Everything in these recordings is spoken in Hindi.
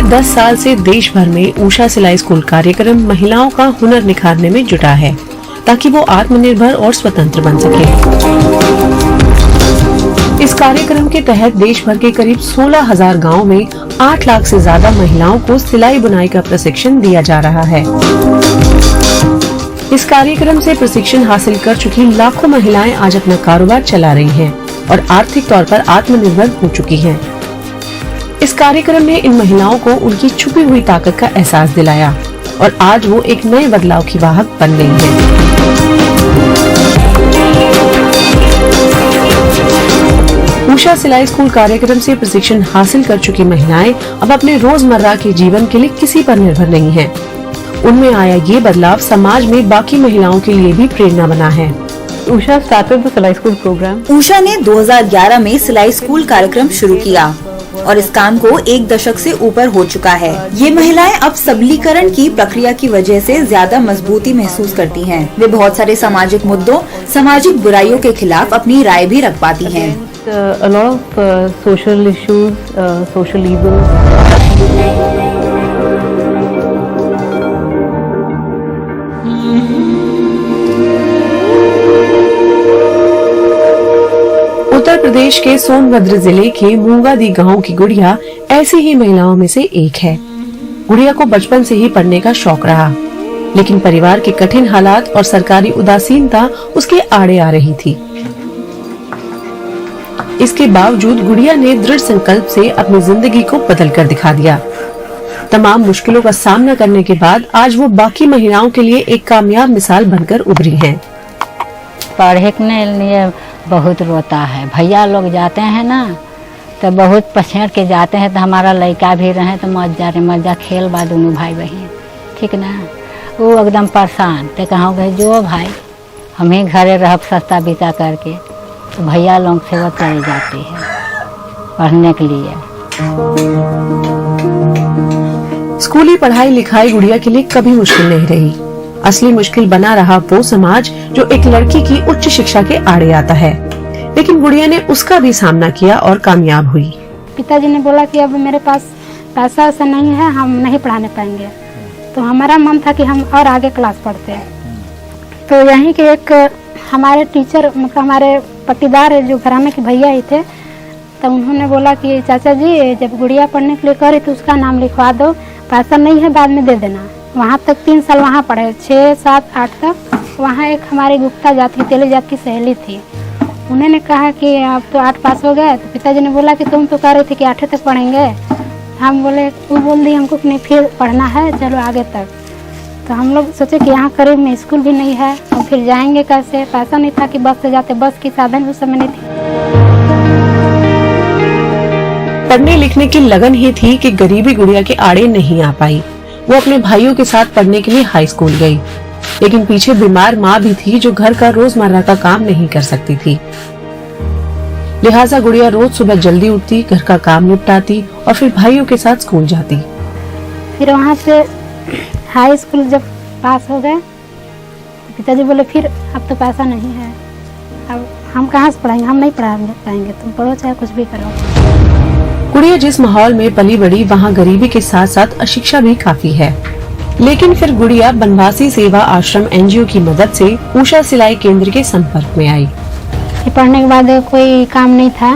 10 साल से देश भर में उषा सिलाई स्कूल कार्यक्रम महिलाओं का हुनर निखारने में जुटा है ताकि वो आत्मनिर्भर और स्वतंत्र बन सके। इस कार्यक्रम के तहत देश भर के करीब 16,000 गाँव में 8 लाख से ज्यादा महिलाओं को सिलाई बुनाई का प्रशिक्षण दिया जा रहा है। इस कार्यक्रम से प्रशिक्षण हासिल कर चुकी लाखों महिलाएं आज अपना कारोबार चला रही हैं और आर्थिक तौर पर आत्मनिर्भर हो चुकी हैं। इस कार्यक्रम ने इन महिलाओं को उनकी छुपी हुई ताकत का एहसास दिलाया और आज वो एक नए बदलाव की वाहक बन गई हैं। उषा सिलाई स्कूल कार्यक्रम से प्रशिक्षण हासिल कर चुकी महिलाएं अब अपने रोजमर्रा के जीवन के लिए किसी पर निर्भर नहीं हैं। उनमें आया ये बदलाव समाज में बाकी महिलाओं के लिए भी प्रेरणा बना है। उषा स्टार्टेड द सिलाई स्कूल प्रोग्राम। उषा ने 2011 में सिलाई स्कूल कार्यक्रम शुरू किया और इस काम को 1 दशक से ऊपर हो चुका है। ये महिलाएं अब सबलीकरण की प्रक्रिया की वजह से ज्यादा मजबूती महसूस करती हैं। वे बहुत सारे सामाजिक मुद्दों, सामाजिक बुराइयों के खिलाफ अपनी राय भी रख पाती हैं। A lot of social issues, social evils. Uttar Pradesh के सोनभद्र जिले के मूंगादी गांव की गुड़िया ऐसी ही महिलाओं में से एक है। गुड़िया को बचपन से ही पढ़ने का शौक रहा, लेकिन परिवार के कठिन हालात और सरकारी उदासीनता उसके आड़े आ रही थी। इसके बावजूद गुड़िया ने दृढ़ संकल्प से अपनी जिंदगी को बदल कर दिखा दिया। तमाम मुश्किलों का सामना करने के बाद आज वो बाकी महिलाओं के लिए एक कामयाब मिसाल बनकर उभरी हैं। पढ़ने के लिए बहुत रोता है। भैया लोग जाते हैं ना तो बहुत पछेड़ के जाते हैं, तो हमारा लड़का भी रहे तो मजा खेल बा दोनों भाई बहन, ठीक ना। वो एकदम परेशान तो कहूँ गए जो भाई हम ही घरे रह सस्ता बीता करके, तो भैया लोग से वो चली जाती है पढ़ने के लिए। स्कूली पढ़ाई लिखाई गुड़िया के लिए कभी मुश्किल नहीं रही। असली मुश्किल बना रहा वो समाज जो एक लड़की की उच्च शिक्षा के आड़े आता है, लेकिन गुड़िया ने उसका भी सामना किया और कामयाब हुई। पिताजी ने बोला कि अब मेरे पास पैसा ऐसा नहीं है, हम नहीं पढ़ाने पाएंगे। तो हमारा मन था कि हम और आगे क्लास पढ़ते हैं। तो यहीं के एक हमारे टीचर, मतलब हमारे पट्टीदार जो घराने के भैया ही थे, तो उन्होंने बोला कि चाचा जी जब गुड़िया पढ़ने के लिए करे तो उसका नाम लिखवा दो, पैसा नहीं है बाद में दे देना। वहाँ तक 3 साल वहाँ पढ़े, 6, 7, 8 तक। वहाँ एक हमारी गुप्ता जाति की तेली जात की सहेली थी, उन्होंने कहा कि अब तो 8 पास हो गए। तो पिताजी ने बोला कि तुम तो कह रही थी कि 8 तक पढ़ेंगे। हम बोले, वो बोल दी हमको कि नहीं फिर पढ़ना है, चलो आगे तक। तो हम लोग सोचे कि यहाँ करीब में स्कूल भी नहीं है और फिर जाएंगे कैसे। पैसा नहीं था कि बस से जाते, बस की साधन उस समय नहीं थी। पढ़ने लिखने की लगन ही थी कि गरीबी गुड़िया के आड़े नहीं आ पाई। वो अपने भाइयों के साथ पढ़ने के लिए हाई स्कूल गई, लेकिन पीछे बीमार माँ भी थी जो घर का रोजमर्रा का काम नहीं कर सकती थी। लिहाजा गुड़िया रोज सुबह जल्दी उठती, घर का काम निपटाती और फिर भाइयों के साथ स्कूल जाती। फिर वहाँ से हाई स्कूल जब पास हो गए, पिताजी बोले फिर अब तो पैसा नहीं है, अब हम कहाँ से पढ़ाएंगे, हम नहीं पढ़ा पाएंगे, तुम पढ़ो चाहे कुछ भी करो। गुड़िया जिस माहौल में पली बड़ी वहाँ गरीबी के साथ साथ अशिक्षा भी काफी है, लेकिन फिर गुड़िया बनवासी सेवा आश्रम NGO की मदद से उषा सिलाई केंद्र के संपर्क में आई। पढ़ने के बाद कोई काम नहीं था,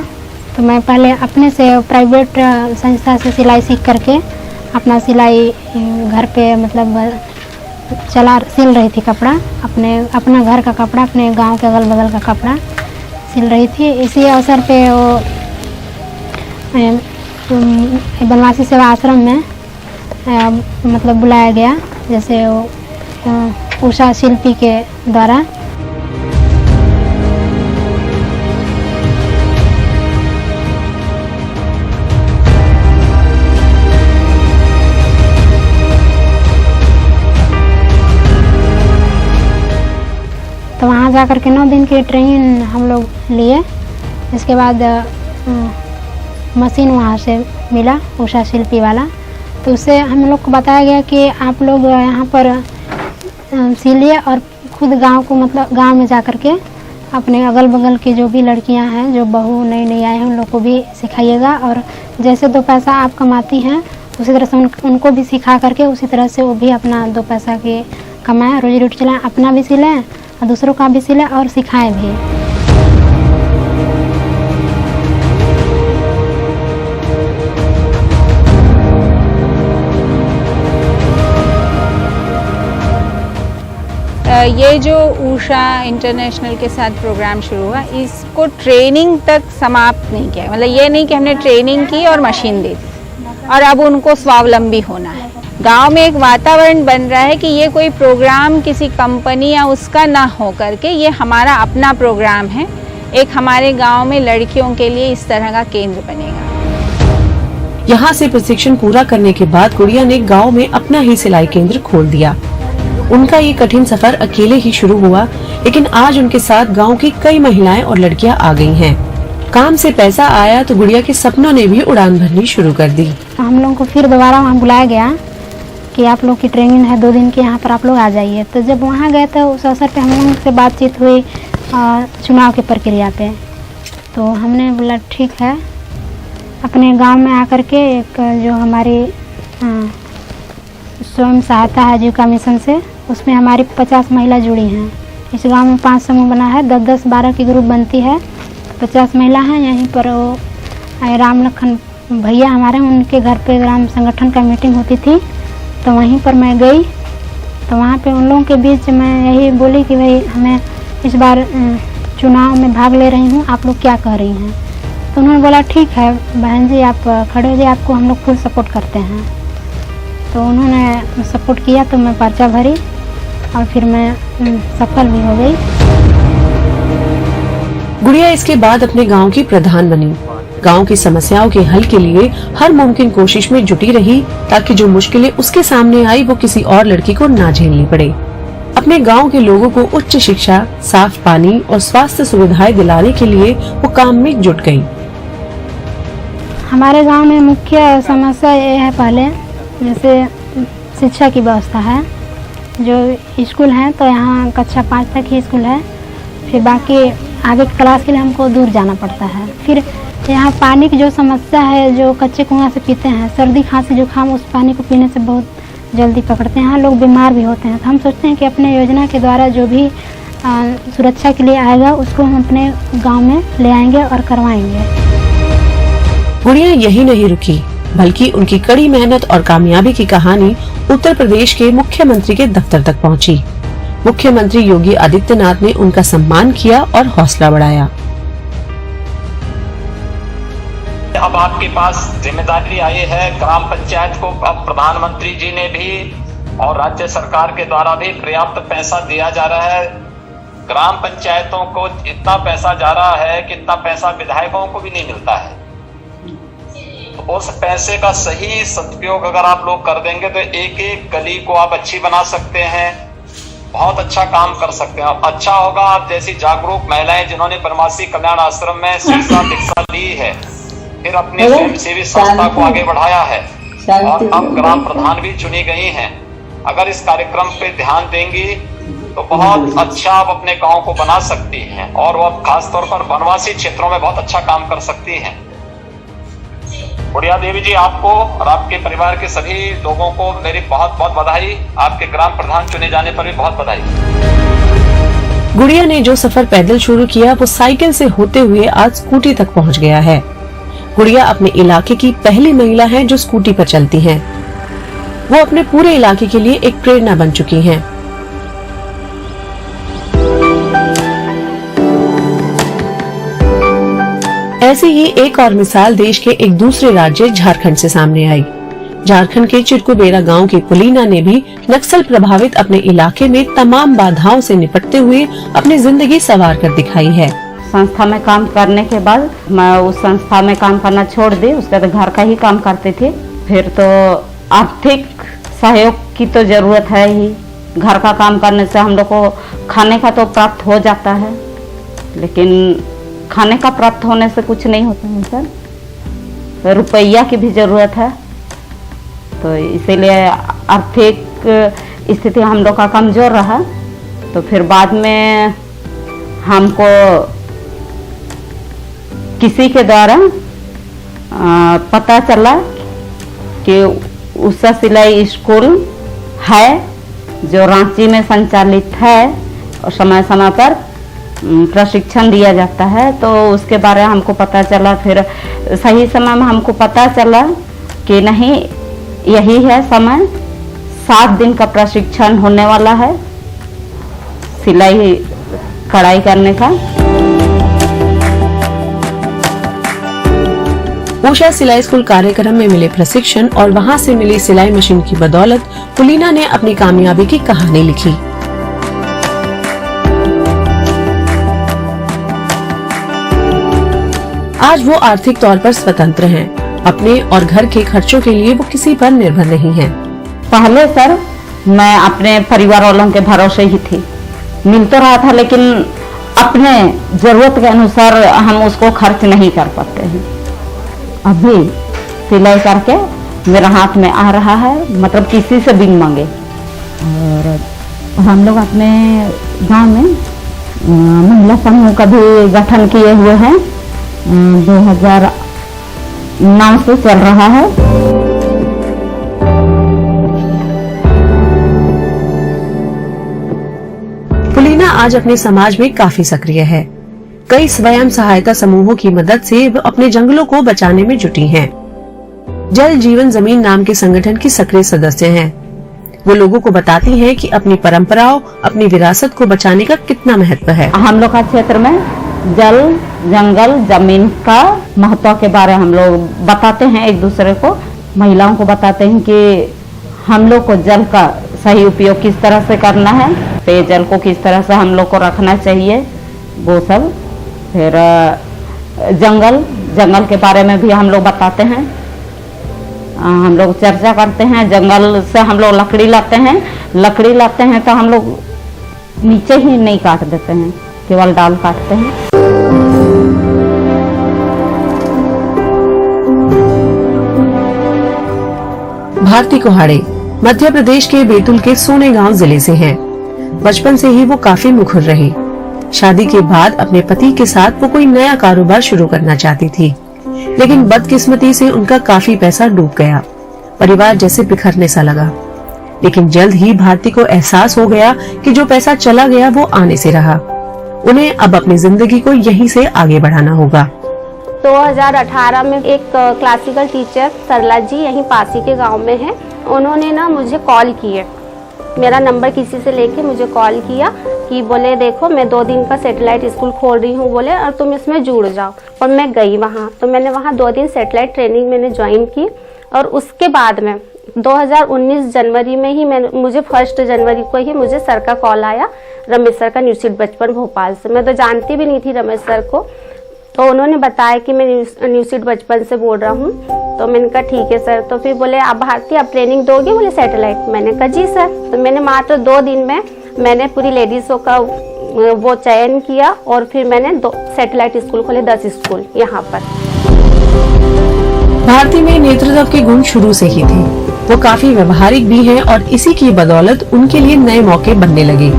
तो मैं पहले अपने से प्राइवेट संस्था से सिलाई सीख करके अपना सिलाई घर पे मतलब सिल रही थी कपड़ा, अपना घर का कपड़ा, अपने गांव के अगल बगल का कपड़ा सिल रही थी। इसी अवसर पे वो बनवासी सेवा आश्रम में मतलब बुलाया गया, जैसे वो उषा शिल्पी के द्वारा। तो वहाँ जा कर के 9 दिन की ट्रेनिंग हम लोग लिए। इसके बाद मशीन वहाँ से मिला उषा शिल्पी वाला, तो उससे हम लोग को बताया गया कि आप लोग यहाँ पर सिलिए और खुद गांव को मतलब गांव में जा कर के अपने अगल बगल की जो भी लड़कियां हैं, जो बहू नई नई आए हैं, उन लोग को भी सिखाइएगा और जैसे 2 पैसा आप कमाती हैं उसी तरह से उनको भी सिखा करके उसी तरह से वो भी अपना 2 पैसा के कमाएं, रोजी रोटी चलाएं, अपना भी सिलें और दूसरों का भी सिलें और सिखाएं भी। ये जो ऊषा इंटरनेशनल के साथ प्रोग्राम शुरू हुआ, इसको ट्रेनिंग तक समाप्त नहीं किया। मतलब ये नहीं कि हमने ट्रेनिंग की और मशीन दे दी और अब उनको स्वावलंबी होना है। गांव में एक वातावरण बन रहा है कि ये कोई प्रोग्राम किसी कंपनी या उसका ना हो करके ये हमारा अपना प्रोग्राम है। एक हमारे गांव में लड़कियों के लिए इस तरह का केंद्र बनेगा। यहाँ से प्रशिक्षण पूरा करने के बाद गुड़िया ने गाँव में अपना ही सिलाई केंद्र खोल दिया। उनका ये कठिन सफर अकेले ही शुरू हुआ, लेकिन आज उनके साथ गांव की कई महिलाएं और लड़कियां आ गई हैं। काम से पैसा आया तो गुड़िया के सपनों ने भी उड़ान भरनी शुरू कर दी। हम लोगों को फिर दोबारा वहाँ बुलाया गया कि आप लोग की ट्रेनिंग है 2 दिन की, यहाँ पर आप लोग आ जाइए। तो जब वहाँ गए तो उस अवसर पे हम लोगों से बातचीत हुई चुनाव की प्रक्रिया पे। तो हमने बोला ठीक है, अपने गांव में आकर के एक जो हमारी स्वयं सहायता है आजीविका मिशन से, उसमें हमारी 50 महिला जुड़ी हैं। इस गांव में 5 समूह बना है, 10-10-12 की ग्रुप बनती है, 50 महिला हैं। यहीं पर वो राम लखन भैया हमारे, उनके घर पे ग्राम संगठन का मीटिंग होती थी, तो वहीं पर मैं गई। तो वहाँ पे उन लोगों के बीच मैं यही बोली कि भाई हमें इस बार चुनाव में भाग ले रही हूँ, आप लोग क्या कह रही हैं। तो उन्होंने बोला ठीक है बहन जी, आप खड़े हो जाइए, आपको हम लोग फुल सपोर्ट करते हैं। तो उन्होंने सपोर्ट किया तो मैं पर्चा भरी और फिर मैं सफल भी हो गई। गुड़िया इसके बाद अपने गांव की प्रधान बनी। गांव की समस्याओं के हल के लिए हर मुमकिन कोशिश में जुटी रही, ताकि जो मुश्किलें उसके सामने आई वो किसी और लड़की को ना झेलनी पड़े। अपने गांव के लोगों को उच्च शिक्षा, साफ पानी और स्वास्थ्य सुविधाएं दिलाने के लिए वो काम में जुट गई। हमारे गांव में मुख्य समस्या ये है, पहले जैसे शिक्षा की व्यवस्था है। जो स्कूल हैं तो यहाँ कक्षा 5 तक ही स्कूल है, फिर बाकी आगे की क्लास के लिए हमको दूर जाना पड़ता है। फिर यहाँ पानी की जो समस्या है, जो कच्चे कुआं से पीते हैं, सर्दी खांसी जुकाम उस पानी को पीने से बहुत जल्दी पकड़ते हैं। यहाँ लोग बीमार भी होते हैं। तो हम सोचते हैं कि अपने योजना के द्वारा जो भी सुरक्षा के लिए आएगा उसको हम अपने गाँव में ले आएंगे और करवाएंगे। गुड़िया यही नहीं रुकी, बल्कि उनकी कड़ी मेहनत और कामयाबी की कहानी उत्तर प्रदेश के मुख्यमंत्री के दफ्तर तक पहुंची। मुख्यमंत्री योगी आदित्यनाथ ने उनका सम्मान किया और हौसला बढ़ाया। अब आपके पास जिम्मेदारी आई है ग्राम पंचायत को। अब प्रधानमंत्री जी ने भी और राज्य सरकार के द्वारा भी पर्याप्त पैसा दिया जा रहा है। ग्राम पंचायतों को इतना पैसा जा रहा है कि इतना पैसा विधायकों को भी नहीं मिलता है। उस पैसे का सही सदुपयोग अगर आप लोग कर देंगे तो एक एक गली को आप अच्छी बना सकते हैं, बहुत अच्छा काम कर सकते हैं। अच्छा होगा आप जैसी जागरूक महिलाएं जिन्होंने ब्रह्मश्री कल्याण आश्रम में शिक्षा दीक्षा ली है, फिर अपने स्वयंसेवी संस्था को आगे बढ़ाया है और अब ग्राम प्रधान भी चुनी गई हैं, अगर इस कार्यक्रम पे ध्यान देंगी तो बहुत अच्छा आप अपने गाँव को बना सकती हैं और वो खासतौर पर वनवासी क्षेत्रों में बहुत अच्छा काम कर सकती हैं। गुड़िया देवी जी, आपको और आपके परिवार के सभी लोगों को मेरी बहुत बहुत बधाई। आपके ग्राम प्रधान चुने जाने पर भी बहुत बधाई। गुड़िया ने जो सफर पैदल शुरू किया वो साइकिल से होते हुए आज स्कूटी तक पहुंच गया है। गुड़िया अपने इलाके की पहली महिला है जो स्कूटी पर चलती हैं। वो अपने पूरे इलाके के लिए एक प्रेरणा बन चुकी हैं। ऐसी ही एक और मिसाल देश के एक दूसरे राज्य झारखंड से सामने आई। झारखंड के चिरकुबेरा गांव की पुलीना ने भी नक्सल प्रभावित अपने इलाके में तमाम बाधाओं से निपटते हुए अपनी जिंदगी संवार कर दिखाई है। संस्था में काम करने के बाद मैं उस संस्था में काम करना छोड़ दी, उसके बाद घर का ही काम करते थे। फिर तो आर्थिक सहयोग की तो जरूरत है ही, घर का काम करने से हम लोग को खाने का तो प्राप्त हो जाता है, लेकिन खाने का प्राप्त होने से कुछ नहीं होता है सर, रुपया की भी जरूरत है। तो इसीलिए आर्थिक स्थिति हम लोग का कमजोर रहा। तो फिर बाद में हमको किसी के द्वारा पता चला कि उषा सिलाई स्कूल है जो रांची में संचालित है और समय समय पर प्रशिक्षण दिया जाता है। तो उसके बारे में हमको पता चला, फिर सही समय में हमको पता चला कि नहीं यही है समय, 7 दिन का प्रशिक्षण होने वाला है सिलाई कढ़ाई करने का। उषा सिलाई स्कूल कार्यक्रम में मिले प्रशिक्षण और वहां से मिली सिलाई मशीन की बदौलत पुलीना ने अपनी कामयाबी की कहानी लिखी। आज वो आर्थिक तौर पर स्वतंत्र हैं। अपने और घर के खर्चों के लिए वो किसी पर निर्भर नहीं हैं। पहले सर मैं अपने परिवार वालों के भरोसे ही थी, मिल तो रहा था लेकिन अपने जरूरत के अनुसार हम उसको खर्च नहीं कर पाते हैं। अभी सिलाई करके मेरा हाथ में आ रहा है, मतलब किसी से बिन मांगे। और हम लोग अपने गांव में महिला समूह का भी गठन किए हुए हैं, 2009 से चल रहा है। पुलीना आज अपने समाज में काफी सक्रिय है। कई स्वयं सहायता समूहों की मदद से वो अपने जंगलों को बचाने में जुटी हैं। जल जीवन जमीन नाम के संगठन की सक्रिय सदस्य हैं। वो लोगों को बताती हैं कि अपनी परंपराओं, अपनी विरासत को बचाने का कितना महत्व है। हम लोग का क्षेत्र में जल, जंगल, जमीन का महत्व के बारे हम लोग बताते हैं एक दूसरे को। महिलाओं को बताते हैं कि हम लोग को जल का सही उपयोग किस तरह से करना है, पेयजल को किस तरह से हम लोग को रखना चाहिए, वो सब। फिर जंगल के बारे में भी हम लोग बताते हैं। हम लोग चर्चा करते हैं। जंगल से हम लोग लकड़ी लाते हैं तो हम लोग नीचे ही नहीं काट देते हैं, केवल डाल काटते हैं। भारती कुहाड़े मध्य प्रदेश के बैतूल के सोने गांव जिले से हैं। बचपन से ही वो काफी मुखर रही। शादी के बाद अपने पति के साथ वो कोई नया कारोबार शुरू करना चाहती थी, लेकिन बदकिस्मती से उनका काफी पैसा डूब गया। परिवार जैसे बिखरने सा लगा। लेकिन जल्द ही भारती को एहसास हो गया कि जो पैसा चला गया वो आने से रहा। उन्हें अब अपनी जिंदगी को यहीं से आगे बढ़ाना होगा। 2018 में एक क्लासिकल टीचर सरला जी यहीं पास ही के गांव में है, उन्होंने ना मुझे कॉल किए, मेरा नंबर किसी से लेके मुझे कॉल किया कि बोले देखो मैं 2 दिन का सैटेलाइट स्कूल खोल रही हूँ बोले, और तुम इसमें जुड़ जाओ। और मैं गई वहाँ, तो मैंने वहाँ 2 दिन सैटेलाइट ट्रेनिंग मैंने ज्वाइन की। और उसके बाद में 2019 जनवरी में ही मुझे 1 जनवरी को ही मुझे सर का कॉल आया, रमेश सर का न्यूसीड बचपन भोपाल से। मैं तो जानती भी नहीं थी रमेश सर को, तो उन्होंने बताया कि मैं न्यूसीड बचपन से बोल रहा हूँ। तो मैंने कहा ठीक है सर। तो फिर बोले आप भारती आप ट्रेनिंग दोगे बोले सैटेलाइट। मैंने कहा जी सर। तो मैंने मात्र 2 दिन में मैंने पूरी लेडीज़ों का वो चयन किया और फिर मैंने 2 सैटेलाइट स्कूल खोले, 10 स्कूल यहाँ पर। भारती में नेतृत्व के गुण शुरू से ही थे। वो काफी व्यवहारिक भी हैं और इसी की बदौलत उनके लिए नए मौके बनने लगे।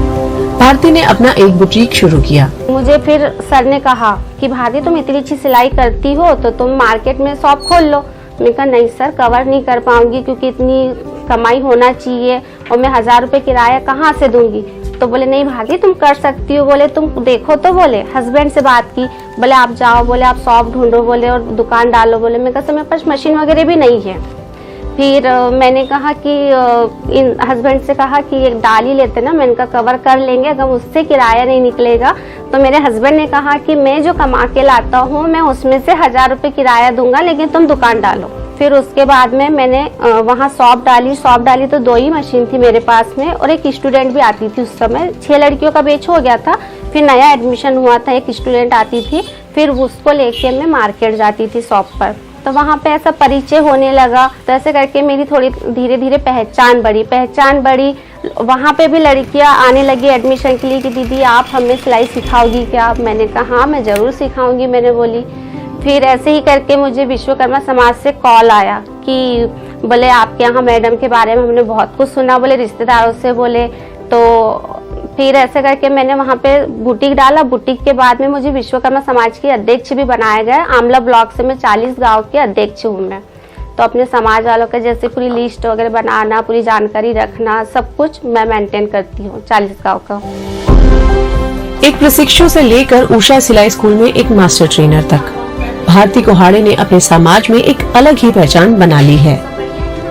भारती ने अपना एक बुटीक शुरू किया। मुझे फिर सर ने कहा कि भारती तुम इतनी अच्छी सिलाई करती हो तो तुम मार्केट में शॉप खोल लो। मैंने कहा नहीं सर, कवर नहीं कर पाऊंगी क्योंकि इतनी कमाई होना चाहिए और मैं 1000 रुपए किराया कहाँ से दूंगी। तो बोले नहीं भारती तुम कर सकती हो, बोले तुम देखो। तो बोले हस्बैंड से बात की, बोले आप जाओ, बोले आप शॉप ढूंढो, बोले और दुकान डालो। बोले मैं कहा मेरे पास मशीन वगैरह भी नहीं है। फिर मैंने कहा कि इन हस्बैंड से कहा कि एक डाल ही लेते ना, मैंने कहा कवर कर लेंगे, अगर उससे किराया नहीं निकलेगा। तो मेरे हस्बैंड ने कहा कि मैं जो कमा के लाता हूँ मैं उसमें से 1000 रुपए किराया दूंगा, लेकिन तुम दुकान डालो। फिर उसके बाद में मैंने वहाँ शॉप डाली तो 2 ही मशीन थी मेरे पास में और एक स्टूडेंट भी आती थी। उस समय 6 लड़कियों का बैच हो गया था, फिर नया एडमिशन हुआ था, एक स्टूडेंट आती थी, फिर उसको लेके मैं मार्केट जाती थी शॉप पर। तो वहाँ पे ऐसा परिचय होने लगा, तो ऐसे करके मेरी थोड़ी धीरे धीरे पहचान बढ़ी। वहाँ पे भी लड़कियाँ आने लगी एडमिशन के लिए कि दीदी आप हमें सिलाई सिखाओगी क्या। मैंने कहा हाँ मैं ज़रूर सिखाऊंगी, मैंने बोली। फिर ऐसे ही करके मुझे विश्वकर्मा समाज से कॉल आया कि बोले आपके यहाँ मैडम के बारे में हमने बहुत कुछ सुना, बोले रिश्तेदारों से बोले। तो फिर ऐसे करके मैंने वहाँ पे बुटीक डाला। बुटीक के बाद में मुझे विश्वकर्मा समाज की अध्यक्ष भी बनाया गया। आमला ब्लॉक से मैं 40 गांव के अध्यक्ष हूँ मैं। तो अपने समाज वालों का जैसे पूरी लिस्ट वगैरह बनाना, पूरी जानकारी रखना, सब कुछ मैं मेंटेन करती हूँ 40 गाँव का। एक प्रशिक्षु से लेकर उषा सिलाई स्कूल में एक मास्टर ट्रेनर तक, भारती कुहाड़े ने अपने समाज में एक अलग ही पहचान बना ली है।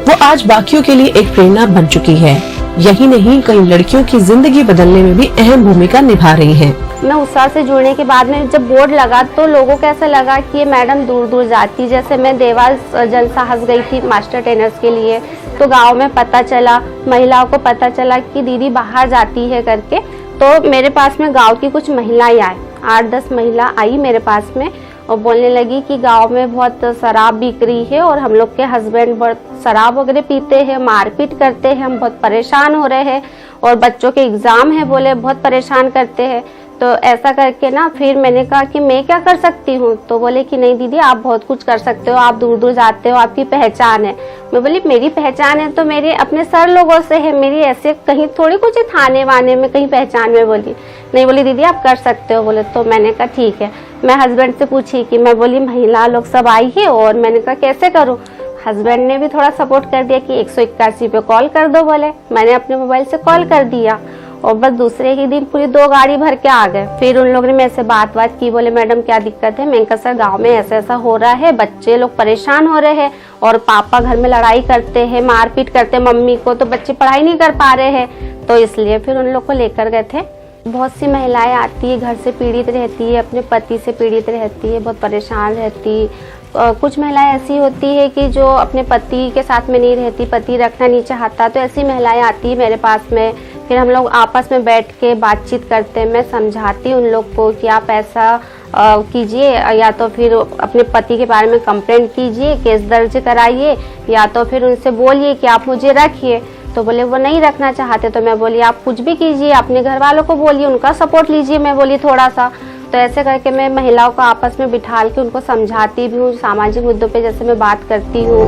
वो आज बाकियों के लिए एक प्रेरणा बन चुकी है। यही नहीं, कई लड़कियों की जिंदगी बदलने में भी अहम भूमिका निभा रही हैं। मैं उषा से जुड़ने के बाद में जब बोर्ड लगा तो लोगों को ऐसा लगा कि ये मैडम दूर दूर जाती। जैसे मैं देवास जनसाहस गई थी मास्टर ट्रेनर्स के लिए, तो गांव में पता चला, महिलाओं को पता चला कि दीदी बाहर जाती है करके। तो मेरे पास में गांव की कुछ महिलाएं आई, 8-10 महिला आई मेरे पास में और बोलने लगी कि गांव में बहुत शराब बिक रही है और हम लोग के हस्बैंड बहुत शराब वगैरह पीते हैं, मारपीट करते हैं, हम बहुत परेशान हो रहे हैं और बच्चों के एग्जाम है बोले बहुत परेशान करते हैं। तो ऐसा करके ना फिर मैंने कहा कि मैं क्या कर सकती हूँ, तो बोले कि नहीं दीदी आप बहुत कुछ कर सकते हो, आप दूर दूर जाते हो, आपकी पहचान है। मैं बोली मेरी पहचान है तो मेरे अपने सर लोगों से है, मेरी ऐसे कहीं थोड़ी कुछ थाने वाने में कहीं पहचान में। बोली नहीं, बोली दीदी आप कर सकते हो। बोले तो मैंने कहा ठीक है। मैं हस्बैंड से पूछी कि मैं बोली महिला लोग सब आई है और मैंने कहा कैसे करूँ। हस्बैंड ने भी थोड़ा सपोर्ट कर दिया कि 181 पे कॉल कर दो। बोले मैंने अपने मोबाइल से कॉल कर दिया और बस दूसरे ही दिन पूरी 2 गाड़ी भर के आ गए। फिर उन लोगों ने मेरे से बात की, बोले मैडम क्या दिक्कत है। मैंने कहा सर गांव में ऐसा ऐसा हो रहा है, बच्चे लोग परेशान हो रहे हैं और पापा घर में लड़ाई करते हैं, मारपीट करते हैं मम्मी को, तो बच्चे पढ़ाई नहीं कर पा रहे हैं। तो इसलिए फिर उन लोग को लेकर गए थे। बहुत सी महिलाएं आती है, घर से पीड़ित रहती है, अपने पति से पीड़ित रहती है, बहुत परेशान रहती। कुछ महिलाएं ऐसी होती है कि जो अपने पति के साथ में नहीं रहती, पति रखना नहीं चाहता, तो ऐसी महिलाएं आती है मेरे पास में। फिर हम लोग आपस में बैठ के बातचीत करते हैं, मैं समझाती हूँ उन लोग को कि आप ऐसा कीजिए, या तो फिर अपने पति के बारे में कंप्लेंट कीजिए, केस दर्ज कराइए, या तो फिर उनसे बोलिए कि आप मुझे रखिए। तो बोले वो नहीं रखना चाहते। तो मैं बोली आप कुछ भी कीजिए, अपने घर वालों को बोलिए, उनका सपोर्ट लीजिए। मैं बोली थोड़ा सा। तो ऐसे करके मैं महिलाओं को आपस में बिठाल के उनको समझाती भी हूँ, सामाजिक मुद्दों पे जैसे मैं बात करती हूँ।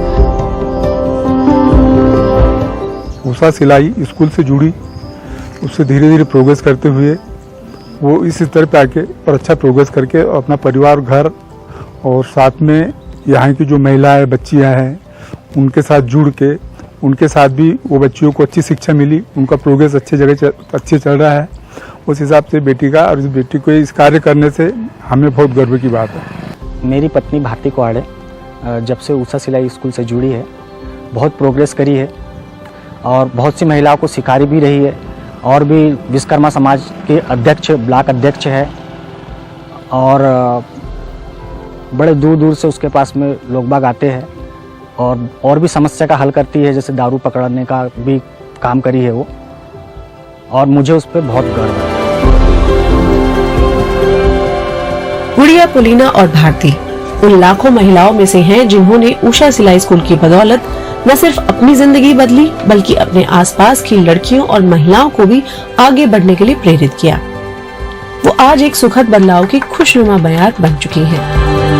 उषा सिलाई स्कूल से जुड़ी, उससे धीरे धीरे प्रोग्रेस करते हुए वो इस स्तर पे आके और अच्छा प्रोग्रेस करके अपना परिवार, घर और साथ में यहाँ की जो महिलाएं, बच्चियाँ हैं उनके साथ जुड़ के उनके साथ भी वो बच्चियों को अच्छी शिक्षा मिली, उनका प्रोग्रेस अच्छी जगह अच्छे चल रहा है। उस हिसाब से बेटी का और इस बेटी को इस कार्य करने से हमें बहुत गर्व की बात है। मेरी पत्नी भारती कुहाड़े जब से उषा सिलाई स्कूल से जुड़ी है बहुत प्रोग्रेस करी है और बहुत सी महिलाओं को सिखा भी रही है और भी विश्वकर्मा समाज के अध्यक्ष, ब्लॉक अध्यक्ष है और बड़े दूर दूर से उसके पास में लोग बाग आते हैं और भी समस्या का हल करती है, जैसे दारू पकड़ने का भी काम करी है वो, और मुझे उस पर बहुत गर्व है। गुड़िया, पुलीना और भारती उन लाखों महिलाओं में से हैं जिन्होंने उषा सिलाई स्कूल की बदौलत न सिर्फ अपनी जिंदगी बदली बल्कि अपने आसपास की लड़कियों और महिलाओं को भी आगे बढ़ने के लिए प्रेरित किया। वो आज एक सुखद बदलाव की खुशनुमा बयार बन चुकी हैं।